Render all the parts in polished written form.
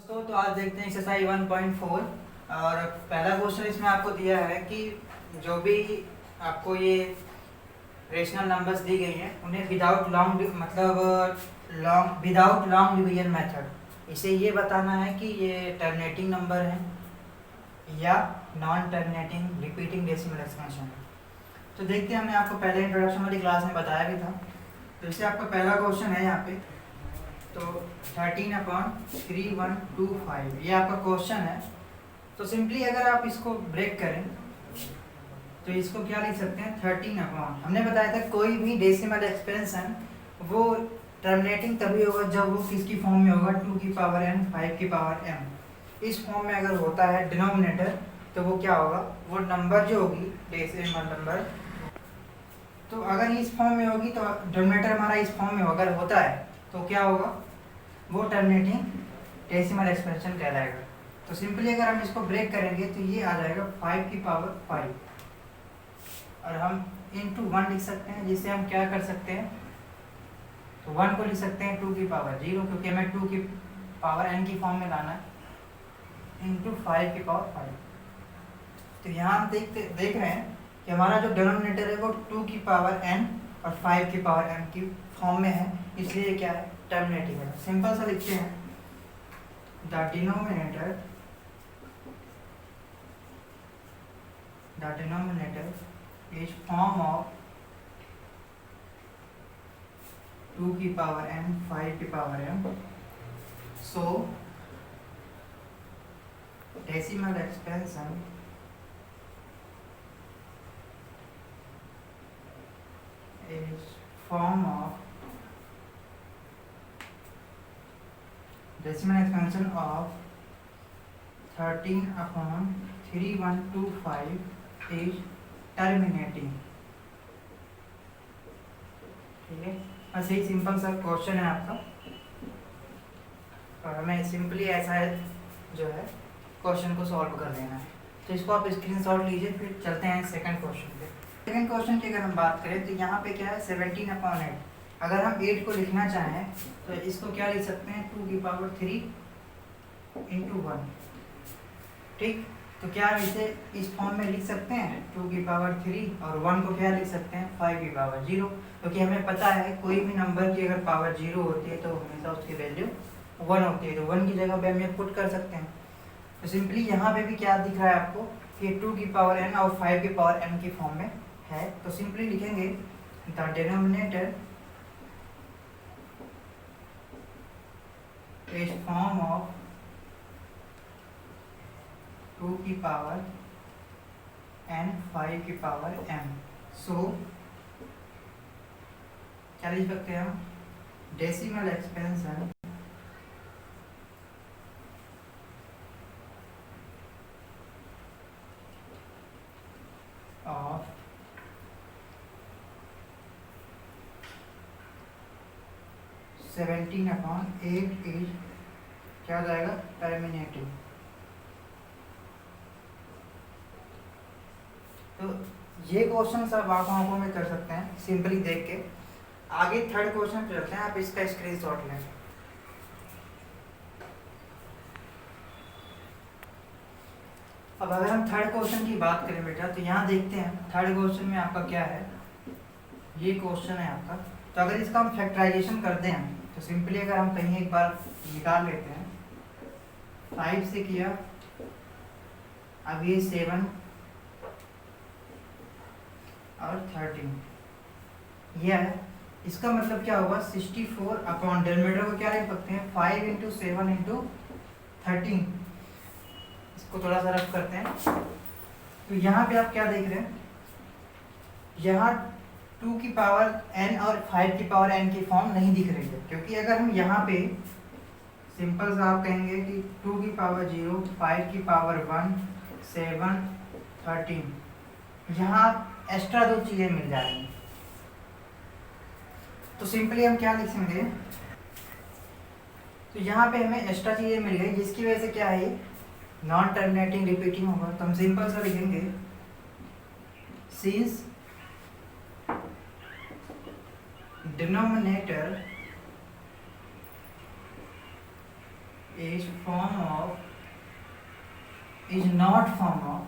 दोस्तों तो आज देखते हैं एक्सरसाइज 1.4 और पहला क्वेश्चन इसमें आपको दिया है कि जो भी आपको ये रेशनल नंबर्स दी गई हैं उन्हें विदाउट लॉन्ग डिवीजन मेथड इसे ये बताना है कि ये टर्मिनेटिंग नंबर है या non terminating repeating decimal expansion है। तो देखते हैं, हमने आपको पहले इंट्रोडक्शन वाली क्लास में बताया भी था। तो इससे आपका पहला क्वेश्चन है यहाँ पे, तो 13/3125 ये आपका क्वेश्चन है। तो सिंपली अगर आप इसको ब्रेक करें तो इसको क्या लिख सकते हैं, 13 हमने बताया था कोई भी डेसिमल एक्सपेंशन वो टर्मिनेटिंग तभी होगा जब वो किसकी फॉर्म में होगा, 2 की पावर n 5 की पावर m। इस फॉर्म में अगर होता है डिनोमिनेटर तो वो क्या होगा, वो नंबर जो होगी डेसिमल नंबर, तो अगर इस फॉर्म में होगी तो डिनोमिनेटर हमारा इस फॉर्म में अगर होता है तो क्या होगा, वो टर्मिनेटिंग डेसिमल एक्सपेंशन कहलाएगा। तो सिंपली अगर हम इसको ब्रेक करेंगे तो ये आ जाएगा 5 की पावर 5 और हम इंटू 1 लिख सकते हैं, जिससे हम क्या कर सकते हैं, तो 1 को लिख सकते हैं 2 की पावर 0 क्योंकि हमें 2 की पावर n की फॉर्म में लाना है, इंटू 5 की पावर 5। तो यहाँ हम देख रहे हैं कि हमारा जो डिनोमिनेटर है वो 2 की पावर n और 5 की पावर m की फॉर्म में है, इसलिए क्या है, टर्मिनेटिंग है। सिंपल सा लिखते हैं, the denominator is form of 2 की पावर n 5 की power m, so decimal expansion is form of decimal expansion of 13/3125 is terminating। ठीक है, बस यही सिंपल सा क्वेश्चन है आपका और हमें सिंपली ऐसा है जो है क्वेश्चन को सॉल्व कर देना है। तो इसको आप स्क्रीनशॉट लीजिए, फिर चलते हैं सेकंड क्वेश्चन पे। सेकंड क्वेश्चन की अगर हम बात करें तो यहाँ पे क्या है, 17/8। अगर हम 8 को लिखना चाहें तो इसको क्या लिख सकते हैं, 2 की पावर 3 इंटू 1। ठीक, तो क्या हम इसे इस फॉर्म में लिख सकते हैं, 2 की पावर 3 और 1 को क्या लिख सकते हैं, 5 की पावर 0, क्योंकि हमें पता है कोई भी नंबर की अगर पावर 0 होती है तो हमेशा उसकी वैल्यू 1 होती है, तो 1 की जगह पे हम ये पुट कर सकते हैं। तो सिंपली यहाँ पे भी क्या दिख रहा है आपको कि 2 की पावर n और 5 की पावर m की फॉर्म में है। तो सिंपली लिखेंगे the denominator is form of 2 की पावर n 5 की पावर m, सो क्या लिख सकते हैं हम, डेसिमल एक्सपेंशन ऑफ 17/8 इज क्या हो जाएगा, टर्मिनेटिंग। तो ये क्वेश्चन सब आप आंखों में कर सकते हैं सिंपली देख के। आगे थर्ड क्वेश्चन चलते हैं, आप इसका स्क्रीनशॉट लें। अब अगर हम थर्ड क्वेश्चन की बात करें बेटा, तो यहाँ देखते हैं थर्ड क्वेश्चन में आपका क्या है, ये क्वेश्चन है आपका। तो अगर इसका हम फैक्टराइजेशन करते हैं तो सिंपली अगर हम कहीं एक बार निकाल लेते हैं, 5 से किया, अब ये 7 और 13 ये है, इसका मतलब क्या होगा, 64 अपॉन डिनोमिनेटर को क्या लिख सकते हैं, 5 इंटू 7 इंटू 13। इसको थोड़ा सा रफ करते हैं। तो यहाँ पे आप क्या देख रहे हैं, यहाँ 2 की पावर n और 5 की पावर n की फॉर्म नहीं दिख रही है, क्योंकि अगर हम यहाँ पे सिंपल सा आप कहेंगे कि 2 की पावर 0 5 की पावर 1 7 13, यहाँ एक्स्ट्रा 2 चीज़ें मिल जाएंगी। तो सिंपली हम क्या लिखेंगे, तो यहाँ पे हमें एक्स्ट्रा चीज़ें मिल गई, जिसकी वजह से क्या है, नॉन टर्मिनेटिंग रिपीटिंग होगा। तो हम सिंपल सा लिखेंगे, since denominator is not form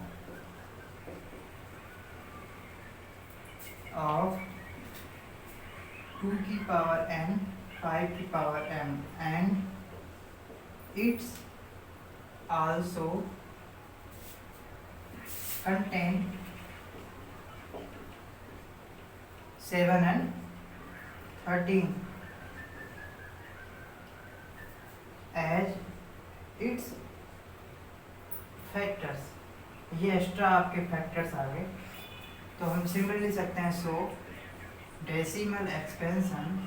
of 2 की पावर n 5 की power m and it's also contain 7 and 13 as its factors. ये एक्स्ट्रा आपके फैक्टर्स आ गए, तो हम सिंपली लिख सकते हैं सो decimal expansion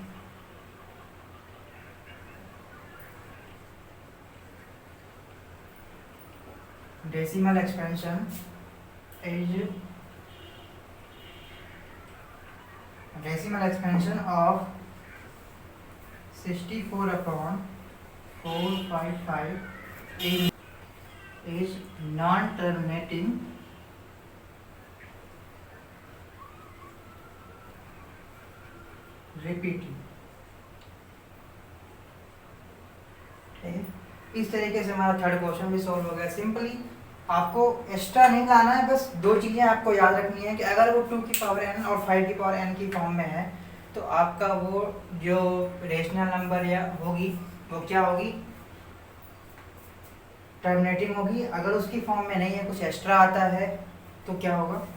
of 64/455 is non-terminating repeating। इस तरीके से हमारा थर्ड क्वेश्चन भी सॉल्व हो गया। सिंपली आपको एक्स्ट्रा नहीं लाना है, बस दो चीज़ें आपको याद रखनी है कि अगर वो 2 की पावर n और 5 की पावर n की फॉर्म में है तो आपका वो जो रेशनल नंबर या होगी वो क्या होगी, टर्मिनेटिंग होगी। अगर उसकी फॉर्म में नहीं है, कुछ एक्स्ट्रा आता है, तो क्या होगा,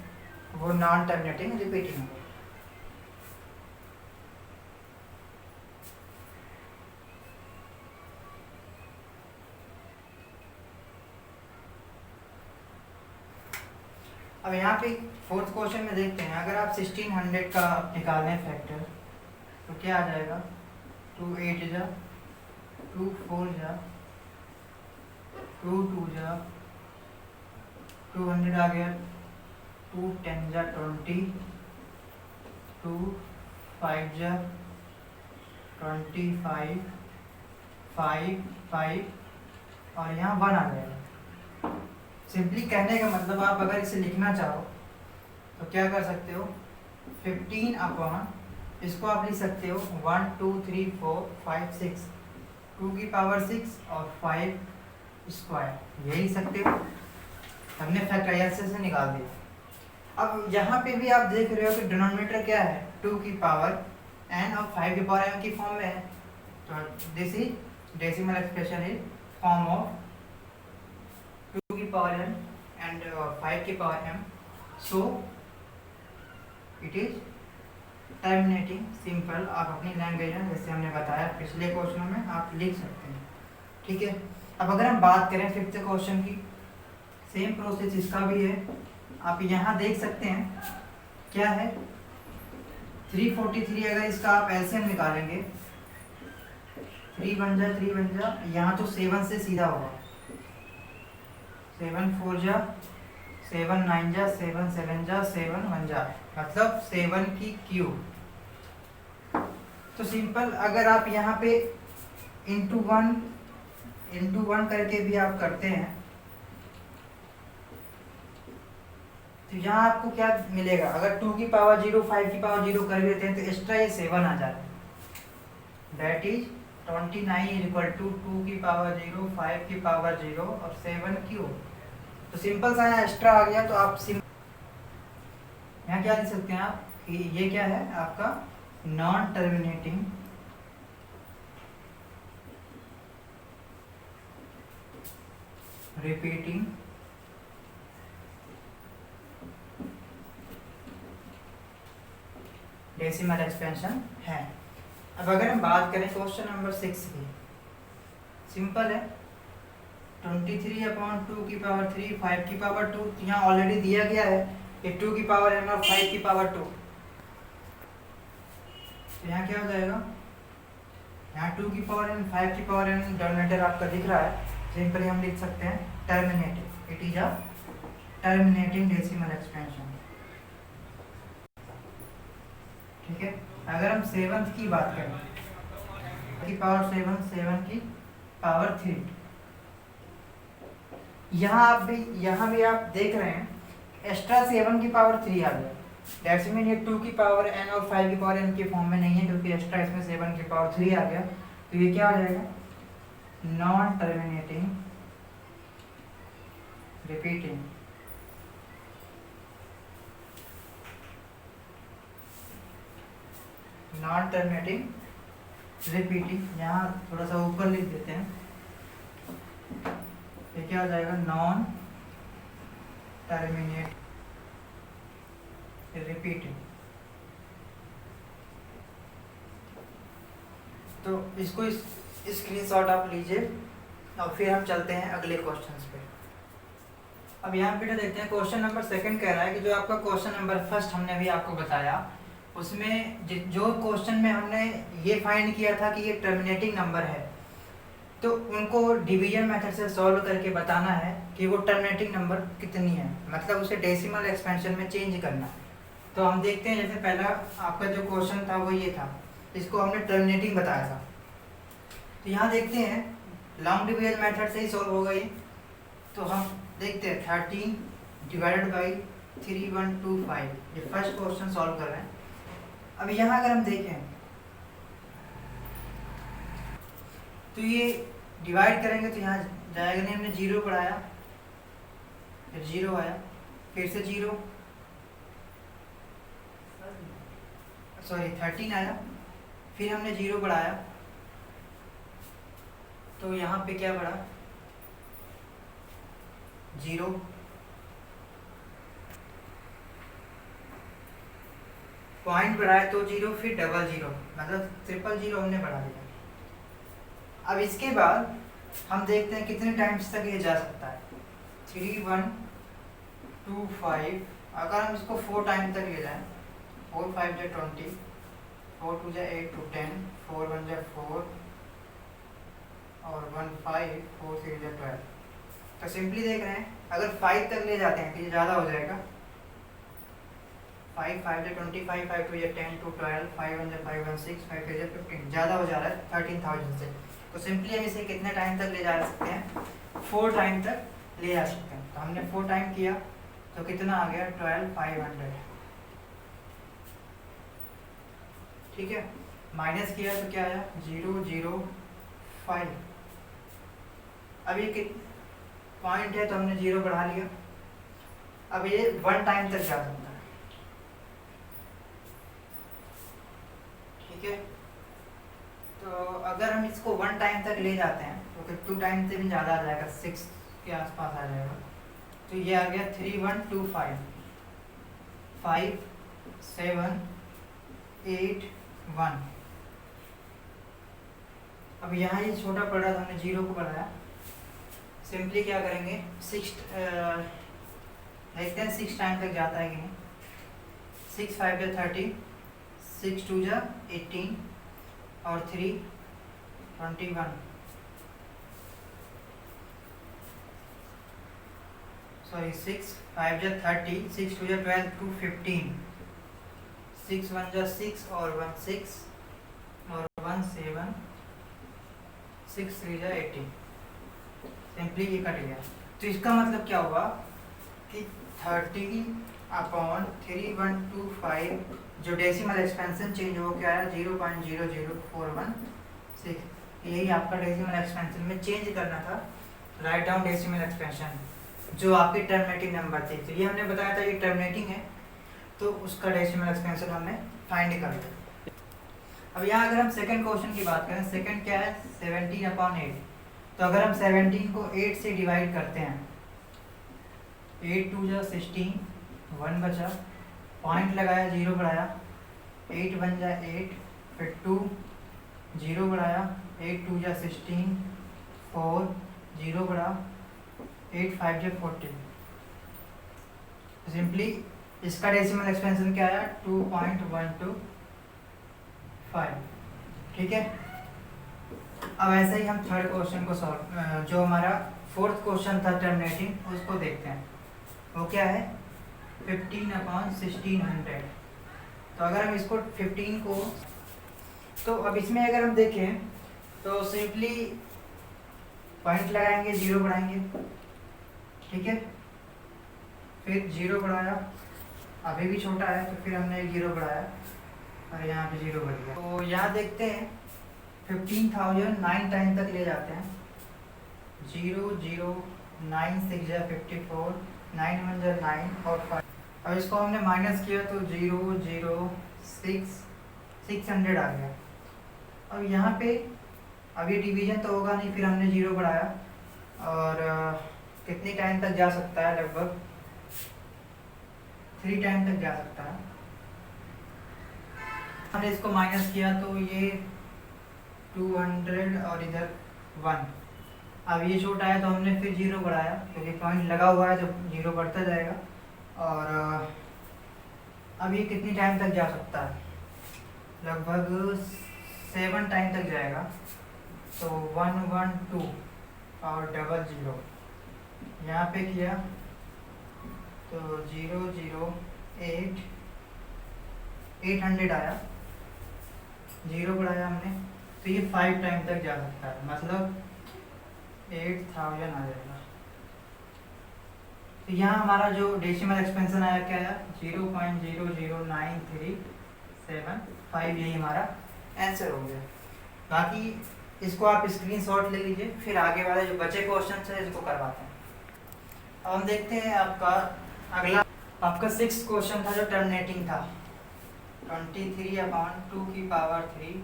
वो नॉन टर्मिनेटिंग रिपीटिंग होगा। अब यहाँ पे फोर्थ क्वेश्चन में देखते हैं, अगर आप 1600 का निकालें फैक्टर तो क्या आ जाएगा, 2 8 जा 2 4 जा 2 2 जा 200 आ गया, 2 10 जा 20, 2 5 जा 25, 5 5 और यहाँ 1 आ गया। सिंपली कहने का मतलब आप अगर इसे लिखना चाहो तो क्या कर सकते हो, 15 अपॉन, इसको आप लिख सकते हो 1 2 3 4 5 6, 2 की पावर 6 और 5 स्क्वायर, यही लिख सकते हो। हमने फैक्टराइजेशन से निकाल दिया। अब यहाँ पे भी आप देख रहे हो कि डिनोमिनेटर क्या है, 2 की पावर n और 5 की पावर m की फॉर्म में है, तो this is decimal expression is form of 2 की पावर n and 5 की power m, so it is terminating। Simple आप अपनी लैंग्वेज में जैसे हमने बताया पिछले क्वेश्चनों में आप लिख सकते हैं, ठीक है। अब अगर हम बात करें फिफ्थ क्वेश्चन की, सेम प्रोसेस इसका भी है। आप यहाँ देख सकते हैं क्या है, 343, अगर इसका आप एलसीएम निकालेंगे 3 बन जा 3 बन जा, यहाँ तो 7 से सीधा होगा, 7 4 जा 7 9 जा 7 7 जा 7 1 जा, मतलब 7 की क्यूब। तो सिंपल अगर आप यहाँ पे इंटू वन करके भी आप करते हैं तो यहाँ आपको क्या मिलेगा, अगर 2 की पावर 0 5 की पावर 0 कर देते हैं तो एक्स्ट्रा ये 7 आ जाता है, that is 29 is equal to 2 की पावर 0 5 की पावर 0 और 7 क्यूब। तो सिंपल सा यहाँ एक्स्ट्रा आ गया, तो आप यहाँ क्या लिख सकते हैं आप कि ये क्या है आपका non terminating repeating decimal expansion है। अब अगर हम बात करें क्वेश्चन नंबर 6 की, सिंपल है, 23/2 की पावर 3 5 की पावर 2, यहाँ ऑलरेडी दिया गया है कि 2 की पावर n और 5 की पावर 2, तो यहाँ क्या हो जाएगा, यहाँ 2 की पावर n 5 की पावर n डिनोमिनेटर आपका दिख रहा है, सिंपली हम लिख सकते हैं terminating, it is a terminating decimal expansion, ठीक है। अगर हम 7 की बात करें की पावर 7 7 की पावर 3, यहाँ भी आप देख रहे हैं एक्स्ट्रा 7 की पावर 3 आ गया, दैट्स मीन ये 2 की पावर n और 5 की पावर n के फॉर्म में नहीं है, क्योंकि एक्स्ट्रा इसमें 7 की पावर 3 आ गया, तो ये क्या हो जाएगा, non terminating repeating, non terminating repeating, यहाँ थोड़ा सा ऊपर लिख देते हैं, ये क्या हो जाएगा, नॉन टर्मिनेट रिपीटिंग। तो इसको स्क्रीनशॉट आप लीजिए और फिर हम चलते हैं अगले क्वेश्चंस पे। अब यहाँ पे देखते हैं क्वेश्चन नंबर सेकंड कह रहा है कि जो आपका क्वेश्चन नंबर फर्स्ट हमने अभी आपको बताया, उसमें जो क्वेश्चन में हमने ये फाइंड किया था कि ये टर्मिनेटिंग नंबर है, तो उनको डिवीजन मेथड से सॉल्व करके बताना है कि वो टर्मिनेटिंग नंबर कितनी है, मतलब उसे डेसिमल एक्सपेंशन में चेंज करना। तो हम देखते हैं, जैसे पहला आपका जो क्वेश्चन था वो ये था, इसको हमने टर्मिनेटिंग बताया था। तो यहाँ देखते हैं लॉन्ग डिवीजन मेथड से ही सॉल्व होगा ये। तो हम देखते हैं 13 डिवाइडेड बाई 3125, ये फर्स्ट क्वेश्चन सॉल्व कर रहे हैं। अब यहाँ अगर हम देखें तो ये डिवाइड करेंगे तो यहाँ जाएगा नहीं, हमने 0 बढ़ाया, फिर 0 आया, फिर से 0, सॉरी 13 आया, फिर हमने 0 बढ़ाया, तो यहाँ पे क्या बढ़ा, 0, पॉइंट बढ़ाया तो 0, फिर डबल 0, मतलब 000 हमने बढ़ा दिया। अब इसके बाद हम देखते हैं कितने टाइम्स तक ये जा सकता है। 3125, अगर हम इसको 4 टाइम तक ले जाएं, 4 5 जा 20, 4 2 जा 8 to 10, 4 1 जा 4 और 1 5, 4 3 जा 12। तो सिंपली देख रहे हैं, अगर 5 तक ले जाते हैं तो ये ज़्यादा हो जाएगा। 5 5 जा 25, 5 2 जा 10 to 12, 5 1 जा 5 1 6, 5 3 जा 15, ज़्यादा हो जा रहा है 13,000 से। तो सिंपली हम इसे कितने टाइम तक ले जा सकते हैं, 4 टाइम तक ले जा सकते हैं। तो हमने 4 टाइम किया तो कितना आ गया, 12,500, ठीक है। माइनस किया तो क्या आया, 005। अब ये पॉइंट है तो हमने 0 बढ़ा लिया, अब ये 1 टाइम तक जा सकता है, ठीक है। तो अगर हम इसको 1 टाइम तक ले जाते हैं तो फिर 2 टाइम से भी ज़्यादा आ जाएगा, 6 के आसपास आ जाएगा। तो ये आ गया 3125, 5 7 8 1। अब यहाँ ये छोटा पड़ा था, हमने 0 को बढ़ाया, सिंपली क्या करेंगे, 6 देखते हैं 6 टाइम तक जाता है कि नहीं। 6 5 जा 30, 6 2 जा 18 और 3 21, सॉरी 6 5 जा 30, 6 2 जा 12 2 15, 6 1 जा 6 और 1 6 और 1 7, 6 3 जा 18। सिंपली ये कट गया। तो इसका मतलब क्या हुआ कि 30/3125 जो डेसिमल एक्सपेंशन चेंज हो गया है 0.00416, यही आपका डेसिमल एक्सपेंशन में चेंज करना था। राइट डाउन डेसिमल एक्सपेंशन जो आपकी टर्मिनेटिंग नंबर थी, तो ये हमने बताया था ये टर्मिनेटिंग है, तो उसका डेसिमल एक्सपेंशन हमने फाइंड कर लिया। अब यहाँ अगर हम सेकंड क्वेश्चन की बात करें, सेकंड क्या है, 17/8। तो अगर हम 17 को 8 से डिवाइड करते हैं, 8 2 जा 16, 1 बचा, पॉइंट लगाया, 0 बढ़ाया, 8 1 जा 8, फिर 2 0 बढ़ाया, 8 2 जा 16, 4 0 बढ़ा, 8 5 जा 14। सिंपली इसका डेसिमल एक्सपेंशन क्या आया, 2.125, ठीक है। अब ऐसे ही हम थर्ड क्वेश्चन को सॉल्व, जो हमारा फोर्थ क्वेश्चन था टर्मिनेटिंग, उसको देखते हैं। वो क्या है, 15/1600। तो अगर हम इसको 15 को, तो अब इसमें अगर हम देखें तो सिंपली पॉइंट लगाएंगे, 0 बढ़ाएंगे, ठीक है, फिर 0 बढ़ाया, अभी भी छोटा है तो फिर हमने 0 बढ़ाया और यहाँ पे 0 बढ़ गया। तो यहाँ देखते हैं 15,000 9 टाइम तक ले जाते हैं, 0 0 9 6 जा 54, 9 1 जा 9 और 5। अब इसको हमने माइनस किया तो 0 0 6 600 आ गया। अब यहाँ पे अब ये डिवीजन तो होगा नहीं, फिर हमने 0 बढ़ाया और कितनी टाइम तक जा सकता है, लगभग 3 टाइम तक जा सकता है। हमने इसको माइनस किया तो ये 200 और इधर 1। अब ये छोटा है तो हमने फिर 0 बढ़ाया क्योंकि पॉइंट लगा हुआ है तो 0 बढ़ता जाएगा। और अब ये कितनी टाइम तक जा सकता है, लगभग 7 टाइम तक जाएगा। तो 1 1 2 और डबल 0 यहाँ पे किया तो 0 0 8 800 आया, 0 बढ़ाया हमने तो ये 5 टाइम तक जा सकता है, मतलब 8000 आ जाएगा। तो यहाँ हमारा जो डेसिमल एक्सपेंशन आया क्या आया, 0.00937 यही हमारा आंसर हो गया। बाकी इसको आप स्क्रीनशॉट ले लीजिए, फिर आगे वाले जो बचे क्वेश्चन है इसको करवाते हैं। अब हम देखते हैं आपका अगला, आपका 6th क्वेश्चन था जो टर्मिनेटिंग था। 23/2 की पावर 3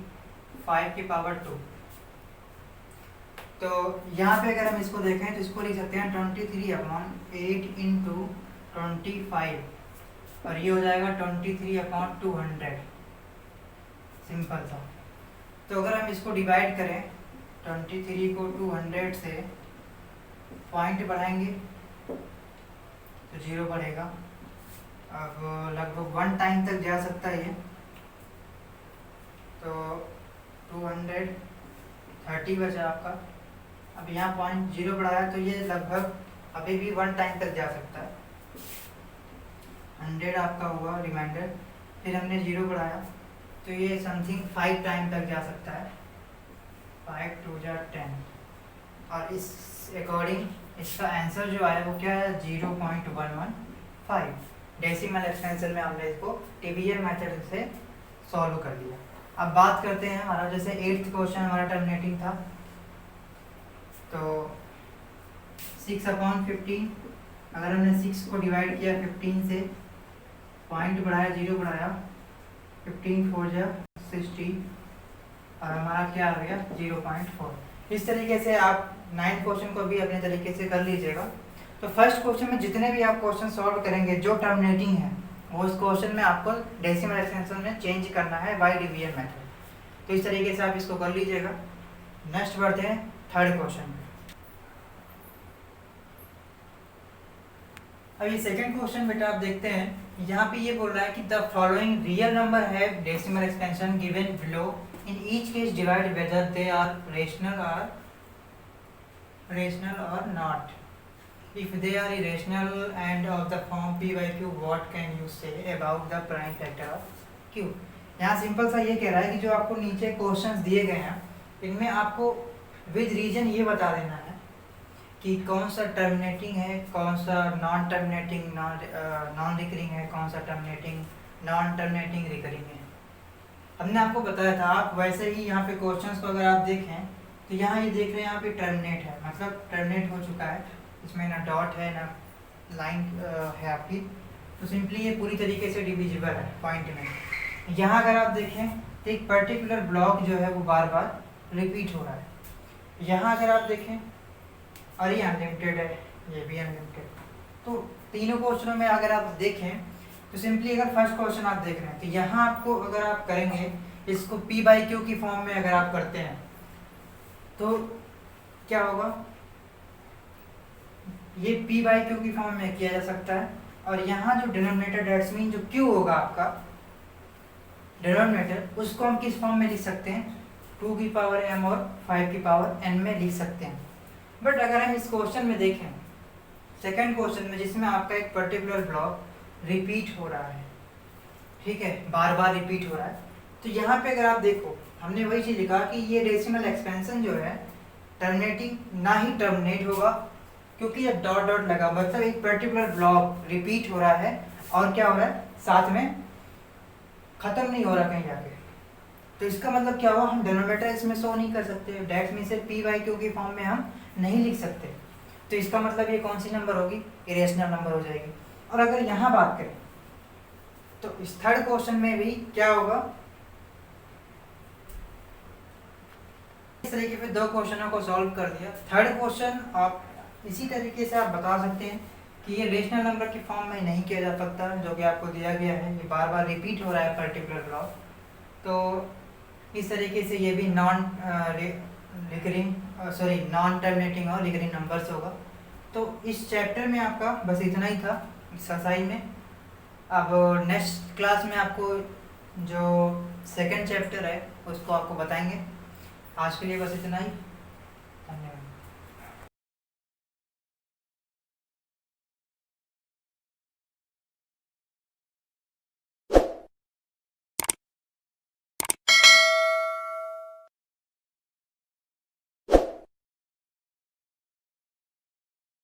5 की पावर 2। तो यहाँ पे अगर हम इसको देखें तो इसको लिख सकते हैं 23/8 इंटू 25 और ये हो जाएगा 23/200। सिंपल था। तो अगर हम इसको डिवाइड करें 23 को 200 से, पॉइंट बढ़ाएंगे तो 0 बढ़ेगा। अब लगभग 1 टाइम तक जा सकता है ये, तो 230 बचा आपका। अब यहाँ पॉइंट 0 बढ़ाया तो ये लगभग अभी भी 1 टाइम तक जा सकता है। 100 आपका हुआ रिमाइंडर, फिर हमने 0 बढ़ाया तो ये समथिंग 5 टाइम तक जा सकता है। 5 2 जा 10 और इस अकॉर्डिंग इसका आंसर जो आया वो क्या है, 0.115। डेसिमल एक्सपेंशन में हमने इसको टीबीएल मेथड से सॉल्व कर लिया। अब बात करते हैं हमारा, जैसे 8th क्वेश्चन हमारा टर्मिनेटिंग था तो 6/15, अगर हमने 6 को डिवाइड किया 15 से, पॉइंट बढ़ाया 0 बढ़ाया, 15 4 जा 60 और हमारा क्या आ गया 0.4। इस तरीके से आप 9th क्वेश्चन को भी अपने तरीके से कर लीजिएगा। तो फर्स्ट क्वेश्चन में जितने भी आप क्वेश्चन सॉल्व करेंगे जो टर्मिनेटिंग है वो उस क्वेश्चन में आपको डेसिमल एक्सटेंशन में चेंज करना है बाय डिवीजन मेथड। तो इस तरीके से आप इसको कर लीजिएगा। नेक्स्ट बढ़ते हैं 3rd क्वेश्चन। अब ये 2nd क्वेश्चन बेटा आप देखते हैं, यहाँ पे ये बोल रहा है कि द फॉलोइंग रियल नंबर है decimal expansion given below, in each case divide whether they are rational और not. If they are irrational and of the form p by q, what can you say about the prime factor of q? यहाँ simple सा ये कह रहा है कि जो आपको नीचे क्वेश्चंस दिए गए हैं इनमें आपको विद रीजन ये बता देना है कि कौन सा टर्मिनेटिंग है, कौन सा नॉन टर्मिनेटिंग नॉन रिकरिंग है, कौन सा टर्मिनेटिंग नॉन टर्मिनेटिंग रिकरिंग है। हमने आपको बताया था। आप वैसे ही यहाँ पे क्वेश्चंस को अगर आप देखें तो यहाँ ये देख रहे हैं यहाँ पे टर्मिनेट है, मतलब टर्मिनेट हो चुका है, इसमें ना डॉट है ना लाइन है आपकी, तो सिंपली ये पूरी तरीके से डिविजिबल है पॉइंट में। यहाँ अगर आप देखें तो एक पर्टिकुलर ब्लॉक जो है वो बार बार रिपीट हो रहा है। यहाँ अगर आप देखें और ये अनलिमिटेड है, ये भी अनलिमिटेड। तो तीनों क्वेश्चनों में अगर आप देखें तो सिंपली अगर फर्स्ट क्वेश्चन आप देख रहे हैं तो यहाँ आपको अगर आप करेंगे इसको p बाई क्यू की फॉर्म में अगर आप करते हैं तो क्या होगा, ये p बाई क्यू की फॉर्म में किया जा सकता है। और यहाँ जो डिनोमिनेटर डेट्स मीन जो q होगा आपका डिनोमिनेटर, उसको हम किस फॉर्म में लिख सकते हैं, 2 की पावर m और 5 की पावर n में लिख सकते हैं। बट अगर हम इस क्वेश्चन में देखें, 2nd क्वेश्चन में जिसमें आपका एक पर्टिकुलर ब्लॉक रिपीट हो रहा है, ठीक है, बार बार रिपीट हो रहा है, तो यहाँ पे अगर आप देखो हमने वही चीज़ लिखा कि ये डेसिमल एक्सपेंशन जो है टर्मिनेटिंग ना ही टर्मिनेट होगा, क्योंकि जब डॉट डॉट लगा मतलब एक पर्टिकुलर ब्लॉक रिपीट हो रहा है और क्या हो रहा है साथ में खत्म नहीं हो रहा कहीं जाके। तो इसका मतलब क्या हुआ, हम डिनोमिनेटर इसमें शो नहीं कर सकते, डेट मीन से p बाई क्यू की फॉर्म में हम नहीं लिख सकते, तो इसका मतलब ये कौन सी नंबर होगी, इरेशनल नंबर हो जाएगी। और अगर यहाँ बात करें तो इस थर्ड क्वेश्चन में भी क्या होगा, इस तरीके से दो क्वेश्चनों को सॉल्व कर दिया। थर्ड क्वेश्चन आप इसी तरीके से आप बता सकते हैं कि ये रेशनल नंबर के फॉर्म में नहीं किया जा सकता, जो कि आपको दिया गया है, ये बार बार रिपीट हो रहा है पर्टिकुलर ब्लॉक। तो इस तरीके से ये भी नॉन टर्मिनेटिंग और रिकरिंग नंबर्स होगा। तो इस चैप्टर में आपका बस इतना ही था एक्सरसाइज में। अब नेक्स्ट क्लास में आपको जो सेकंड चैप्टर है उसको आपको बताएंगे। आज के लिए बस इतना ही।